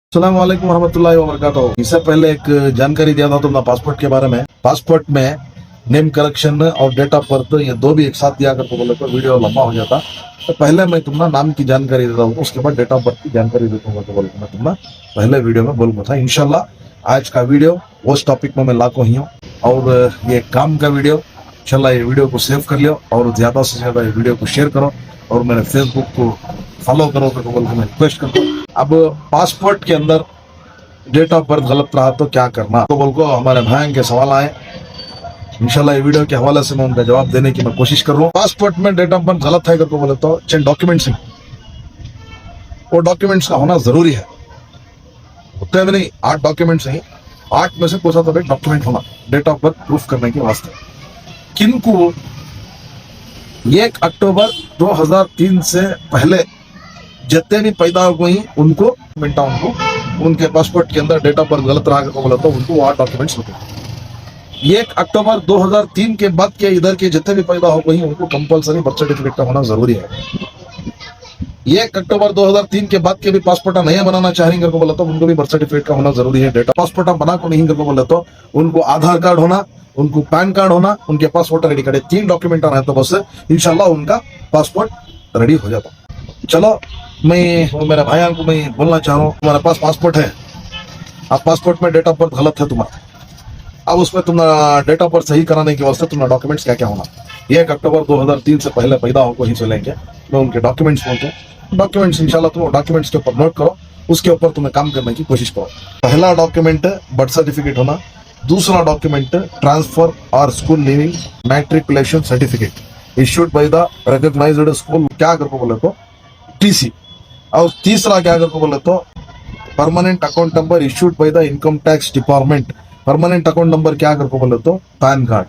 अस्सलाम वालेकुम रहमतुल्लाहि व बरकातहू। इससे पहले एक जानकारी दिया था तुमने पासपोर्ट के बारे में। पासपोर्ट में नेम करेक्शन और डेट ऑफ बर्थ ये दो भी एक साथ दिया करके बोले तो वीडियो लंबा हो जाता। तो पहले मैं तुमने नाम की जानकारी देता हूँ, उसके बाद डेट ऑफ बर्थ की जानकारी देता हूँ। तो बोले मैं तुमने पहले वीडियो में बोलूंगा था। इंशाल्लाह आज का वीडियो उस टॉपिक में मैं लाको ही हूँ और ये काम का वीडियो। इंशाल्लाह ये वीडियो को सेव कर लियो और ज्यादा से ज्यादा ये वीडियो को शेयर करो और मेरे फेसबुक को फॉलो करो तो बोल के मैं रिक्वेस्ट करता हूँ। अब पासपोर्ट के अंदर डेट ऑफ बर्थ गलत रहा तो क्या करना, तो बोल को हमारे भाई के सवाल आए। इंशाल्लाह ये वीडियो के हवाले से मैं उनका जवाब देने की मैं कोशिश कर रहा हूँ। पासपोर्ट में डेट ऑफ बर्थ गलत है करके बोले तो चंद डॉक्यूमेंट्स हैं, वो डॉक्यूमेंट्स का होना जरूरी है। उतने में नहीं, 8 डॉक्यूमेंट्स हैं, 8 में से कुछ तो एक डॉक्यूमेंट होना डेट ऑफ बर्थ प्रूफ करने के वास्ते। किनको 1 अक्टूबर 2003 से पहले जितने भी पैदा हो गई उनको उनके पासपोर्ट के अंदर डेट ऑफ बर्थ गलत रहा बोला तो उनको 8 डॉक्यूमेंट्स होते हैं। 1 अक्टूबर 2003 के बाद के इधर के जितने भी पैदा हो गई उनको कंपलसरी बर्थ सर्टिफिकेट का होना जरूरी है। 1 अक्टूबर 2003 के बाद के भी पासपोर्ट नहीं बनाना चाहेंगे को बोला तो उनको भी बर्थ सर्टिफिकेट का होना जरूरी है। डेटा पासपोर्ट बना को नहीं करके बोले तो उनको आधार कार्ड होना, उनको पैन कार्ड होना, उनके पास वोटर आईडी कार्ड, 3 डॉक्यूमेंट आना है तो बस इंशाल्लाह उनका पासपोर्ट रेडी हो जाता। चलो मैं मेरे भाइयों को मैं बोलना चाह रहा हूँ, तुम्हारे पास पासपोर्ट है, अब पासपोर्ट में डेट ऑफ बर्थ गलत है तुम्हारा, अब उसमें तुम्हारा डेट ऑफ बर्थ सही कराने के वास्ते तुम्हारा डॉक्यूमेंट्स क्या क्या होना। 1 अक्टूबर 2003 से पहले पैदा हो वहीं से लेंगे मैं उनके डॉक्यूमेंट्स बोलते हैं। डॉक्यूमेंट्स इंशाल्लाह तुम डॉक्यूमेंट्स के ऊपर नोट करो, उसके ऊपर तुम्हें काम करने की कोशिश करो। पहला डॉक्यूमेंट बर्थ सर्टिफिकेट होना, दूसरा डॉक्यूमेंट ट्रांसफर और school leaving matriculation certificate issued by the recognised school, क्या करके बोले तो टीसी, और तीसरा क्या करके बोले तो permanent account number issued by the income tax department. Permanent account number क्या करके बोले तो पैन कार्ड,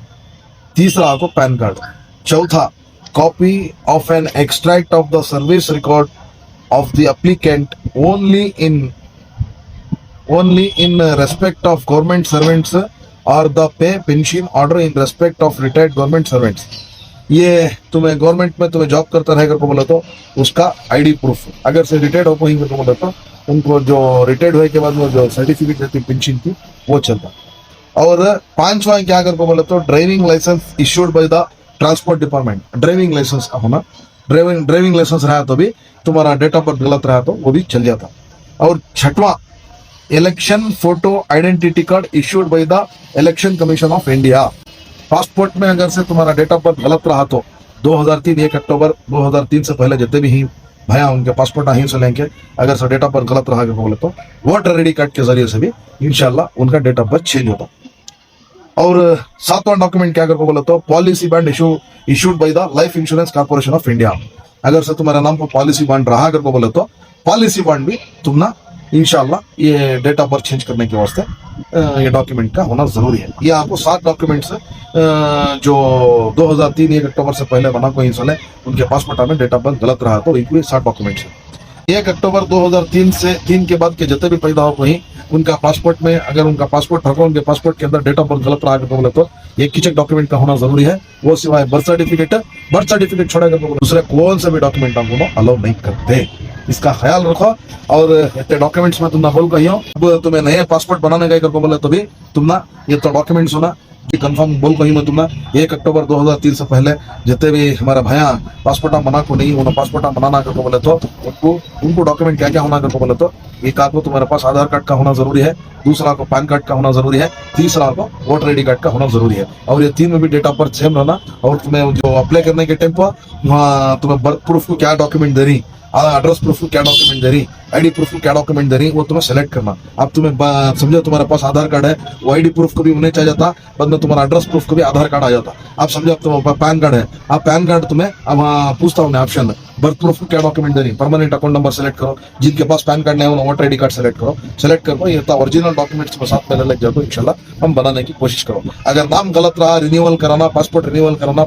तीसरा आपको पैन कार्ड। चौथा copy of an extract of the service record of the applicant only in respect of government servants और the pay pension order in respect of retired government servants. ये तुम्हें government में तुम्हें job करता रहेगा को बोले तो उसका आईडी प्रूफ, अगर से रिटायर्ड हो गई तो बोले तो उनको जो रिटायर्ड हुए के बाद वो जो सर्टिफिकेट रहती पेंशन की वो चलता। और 5वां क्या करके बोले तो driving licence issued by the transport department, driving licence का होना। ड्राइविंग लाइसेंस रहा तो भी तुम्हारा डेट ऑफ बर्थ गलत रहा तो वो भी चल जाता। और 6वां election photo identity card issued by the election commission of India. Passport में अगर से तुम्हारा डेट ऑफ बर्थ गलत रहा तो 2003 1 अक्टूबर 2003 से पहले जितने भी ही भैया उनके पासपोर्ट અહીં से लेंगे, अगर से डेट ऑफ बर्थ गलत रहा बोले तो वोटर आईडी कार्ड के जरिए से भी इंशाल्लाह उनका डेट ऑफ बर्थ चेंज होता। और 7वां डॉक्यूमेंट क्या करके बोले तो policy bond issued by the life insurance corporation of India. अगर से तुम्हारे नाम पर पॉलिसी बॉन्ड रहा करके बोले तो पॉलिसी बॉन्ड भी तुमना इंशाल्लाह ये डेट ऑफ बर्थ चेंज करने के वास्ते ये डॉक्यूमेंट का होना जरूरी है। ये आपको 7 डॉक्यूमेंट्स जो 2003 1 अक्टूबर से पहले बना कोई इंसान है उनके पासपोर्ट में डेट ऑफ बर्थ गलत रहा तो इनके 7 डॉक्यूमेंट्स है। 1 अक्टूबर 2003 से 3 के बाद के जितने भी पैदा हो वहीं उनका पासपोर्ट में अगर उनका पासपोर्ट रखो उनके पासपोर्ट के अंदर डेट ऑफ बर्थ गलत रहा तो बोले तो ये किचक डॉक्यूमेंट का होना जरूरी है। वो सिवाय बर्थ सर्टिफिकेट छोड़ेगा तो दूसरे कौन से भी डॉक्यूमेंट आपको अलाउ नहीं करते, इसका ख्याल रखो। और इतने डॉक्यूमेंट्स में तुम ना बोल कही हो, अब तुम्हें नए पासपोर्ट बनाने का करके बोले तो भी तुम ना ये तो डॉक्यूमेंट्स होना कंफर्म बोल कही मैं तुमने 1 अक्टूबर 2003 से पहले जितने भी हमारा भैया पासपोर्ट बना को नहीं उन्होंने पासपोर्ट बनाना करके बोले तो उनको डॉक्यूमेंट क्या क्या होना करके बोले तो एक आपको तुम्हारे पास आधार कार्ड का होना जरूरी है, दूसरा को पैन कार्ड का होना जरूरी है, तीसरा को वोटर आईडी कार्ड का होना जरूरी है। और ये 3 में भी डेट ऑफ बर्थ सेम रहना। और तुम्हें जो अप्लाई करने के टाइम पर वहाँ तुम्हें बर्थ प्रूफ को क्या डॉक्यूमेंट दे रही, एड्रेस प्रूफ को क्या डॉक्यूमेंट दे रही, आईडी प्रूफ को क्या डॉक्यूमेंट दे रही, वो तुम्हें सेलेक्ट करना। अब तुम्हें समझो तुम्हारे पास आधार कार्ड है, वो आईडी प्रूफ को भी उन्हें चाहिए जाता, बाद में तुम्हारा एड्रेस प्रूफ को भी आधार कार्ड आ जाता। आप समझो अब तुम्हारे पैन कार्ड है, आप पैन कार्ड तुम्हें अब पूछता हूँ ऑप्शन बर्थ प्रूफ को क्या डॉक्यूमेंट दे रही, परमानेंट अकाउंट नंबर सेलेक्ट करो, जिनके पास पैन कार्ड नहीं है वोटर आईडी कार्ड सेलेक्ट करो, ये तो ओरिजिनल डॉक्यूमेंट्स में साथ में लग जाओ इंशाल्लाह हम बनाने की कोशिश करो। अगर नाम गलत रहा, रिन्यूअल कराना, पासपोर्ट रिन्यूअल कराना,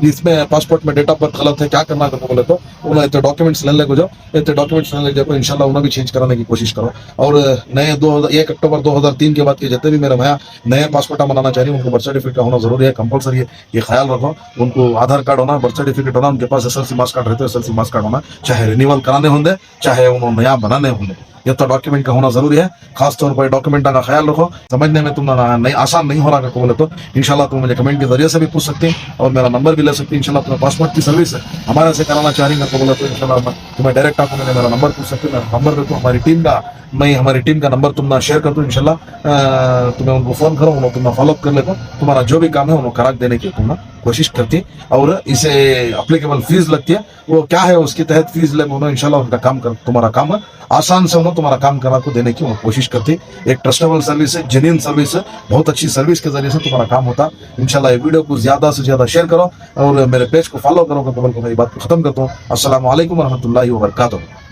इसमें पासपोर्ट में डेट ऑफ बर्थ गलत है क्या करना बोले तो उन्हें डॉक्यूमेंट्स लेने लगे जाओ, इतने डॉक्यूमेंट्स लेने लगे जाओ इंशाल्लाह उन्हें भी चेंज कराने की कोशिश करो। और नए 1 अक्टूबर 2003 के बाद के जितने भी मेरे भैया नए पासपोर्ट बनाना चाहिए उनको बर्थ सर्टिफिकेट होना जरूरी है, कंपलसरी है, ये ख्याल रखो। उनको आधार कार्ड होना, बर्थ सर्टिफिकेट होना, उनके पास SSLC मार्क्स कार्ड रहते हैं, SSLC मार्क्स कार्ड होना, चाहे रिन्यूअल कराने होंगे चाहे उन्होंने नया बनाने होंगे। ये तो डॉक्यूमेंट का होना जरूरी है। खास तौर पर डॉक्यूमेंट का ख्याल रखो, समझने में तुम नहीं आसान नहीं हो रहा बोले तो इंशाल्लाह तुम मुझे कमेंट के जरिए से भी पूछ सकते हैं और मेरा नंबर भी ले सकते हैं। इंशाल्लाह तुम्हें पासपोर्ट की सर्विस हमारे से कराना चाह रही है बोले तो इंशाल्लाह तुम्हें डायरेक्ट आकर मैंने मेरा नंबर पूछ सकते हैं। मेरा नंबर देखो, हमारी टीम का नंबर तुम शेयर कर दो। इंशाल्लाह तुम्हें उनको फोन करो, उन्होंने तुम्हें फॉलोअप कर लेगा। तुम्हारा जो भी काम है उन्होंने करा देने की तुम कोशिश करती है और इसे अप्लीकेबल फीस लगती है, वो क्या है उसके तहत फीस ले उन्होंने इंशाल्लाह उनका काम कर तुम्हारा काम आसान से उन्होंने तुम्हारा काम करा को देने की कोशिश करती। एक ट्रस्टेबल सर्विस है, जेन्युइन सर्विस है, बहुत अच्छी सर्विस के जरिए से तुम्हारा काम होता। इंशाल्लाह ये वीडियो को ज्यादा से ज्यादा शेयर करो और मेरे पेज को फॉलो करो। तो मेरी बात को खत्म करता हूँ। अस्सलाम वालेकुम रहमतुल्लाहि व बरकातुहू।